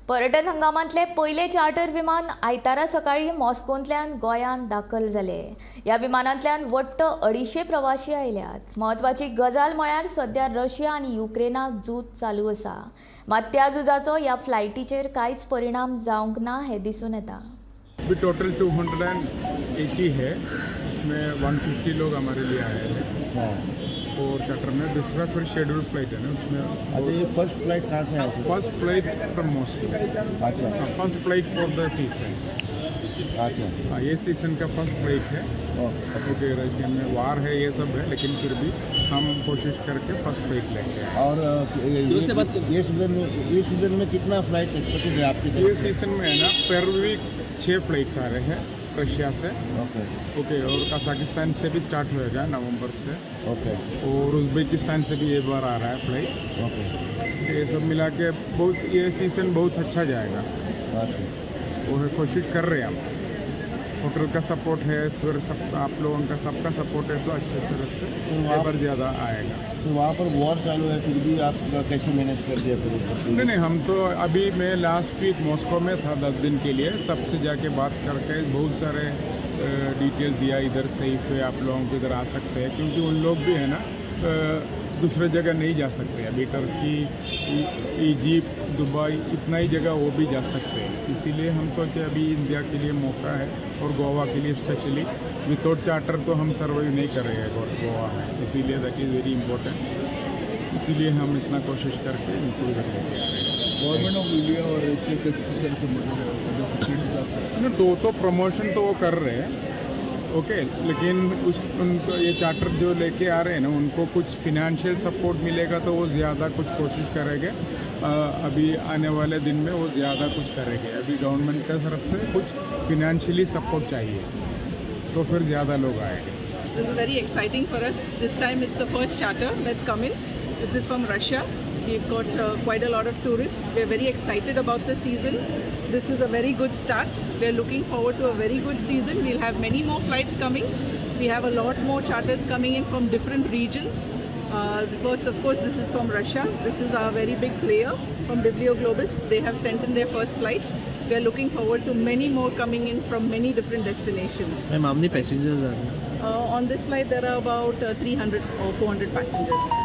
पर्यटन हंगामांतले पयले चार्टर विमान आयतारा सकाळी मॉस्कोंतल्यान गोंयांत दाखल जाले। ह्या विमानांतल्यान वट्ट 250 प्रवासी आयल्यात। म्हत्वाची गजाल म्हळ्यार सध्या रशिया आनी युक्रेनाक झूज चालू आसा, मात त्या झुजाचो ह्या फ्लायटीचेर कांयच परिणाम जावंक ना हे दिसून येता। अभी टोटल 280 है, इसमें 150 लोग हमारे लिए आए हैं और चार्टर में। दूसरा फिर शेड्यूल फ्लाइट है ना, उसमें अच्छा, ये फर्स्ट फ्लाइट कहाँ से है? First flight from Moscow. अच्छा first flight for the season. अच्छा हाँ, ये सीजन का फर्स्ट फ्लाइट है। ओके, रशिया में वार है, ये सब है, लेकिन फिर भी हम कोशिश करके फर्स्ट फ्लाइट लेंगे। और ये सीजन में कितना फ्लाइट एक्सपेक्टेड है आपकी ये तरफ से? सीजन में है ना, पर वीक 6 फ्लाइट्स आ रहे हैं रशिया से। ओके, और कजाकिस्तान से भी स्टार्ट होएगा नवंबर से। ओके और उज़्बेकिस्तान से भी एक बार आ रहा है फ्लाइट। ओके ये सब मिला के बहुत, ये सीज़न बहुत अच्छा जाएगा अच्छा और कोशिश कर रहे हैं हम। होटल का सपोर्ट है, फिर सब आप लोगों का सबका सपोर्ट है, तो अच्छे तरह से वहाँ पर ज़्यादा आएगा। तो वहाँ पर वॉर चालू है, फिर भी आप कैसे मैनेज कर दिया फिर? नहीं, हम तो अभी मैं लास्ट वीक मॉस्को में था 10 दिन के लिए। सबसे जाके बात करके बहुत सारे डिटेल दिया, इधर सेफ है, आप लोगों को इधर आ सकते हैं, क्योंकि उन लोग भी है ना दूसरे जगह नहीं जा सकते। अभी टर्की, इजिप्ट, दुबई, इतना ही जगह वो भी जा सकते हैं। इसीलिए हम सोचे अभी इंडिया के लिए मौका है, और गोवा के लिए स्पेशली। विदाउट चार्टर तो हम सर्वाइव नहीं करेंगे गोवा में, इसीलिए दैट इज़ वेरी इंपॉर्टेंट। इसीलिए हम इतना कोशिश करके इनको इधर लेके आ रहे हैं। गवर्नमेंट ऑफ इंडिया और तो प्रमोशन तो वो कर रहे हैं, ओके, लेकिन उनको ये चार्टर जो लेके आ रहे हैं ना, उनको कुछ फिनेंशियल सपोर्ट मिलेगा तो वो ज़्यादा कुछ कोशिश करेंगे। अभी आने वाले दिन में वो ज़्यादा कुछ करेंगे। अभी गवर्नमेंट की तरफ से कुछ फिनेंशियली सपोर्ट चाहिए, तो फिर ज़्यादा लोग आएंगे। This is very exciting for us. This time it's the first charter that's come in. This is from Russia. We've got quite a lot of tourists. We're very excited about the season. This is a very good start. We're looking forward to a very good season. We'll have many more flights coming. We have a lot more charters coming in from different regions. First, of course, this is from Russia. This is our very big player from Biblio Globus. They have sent in their first flight. We are looking forward to many more coming in from many different destinations. Ma'am, how many passengers are there? On this flight, there are about 300 or 400 passengers.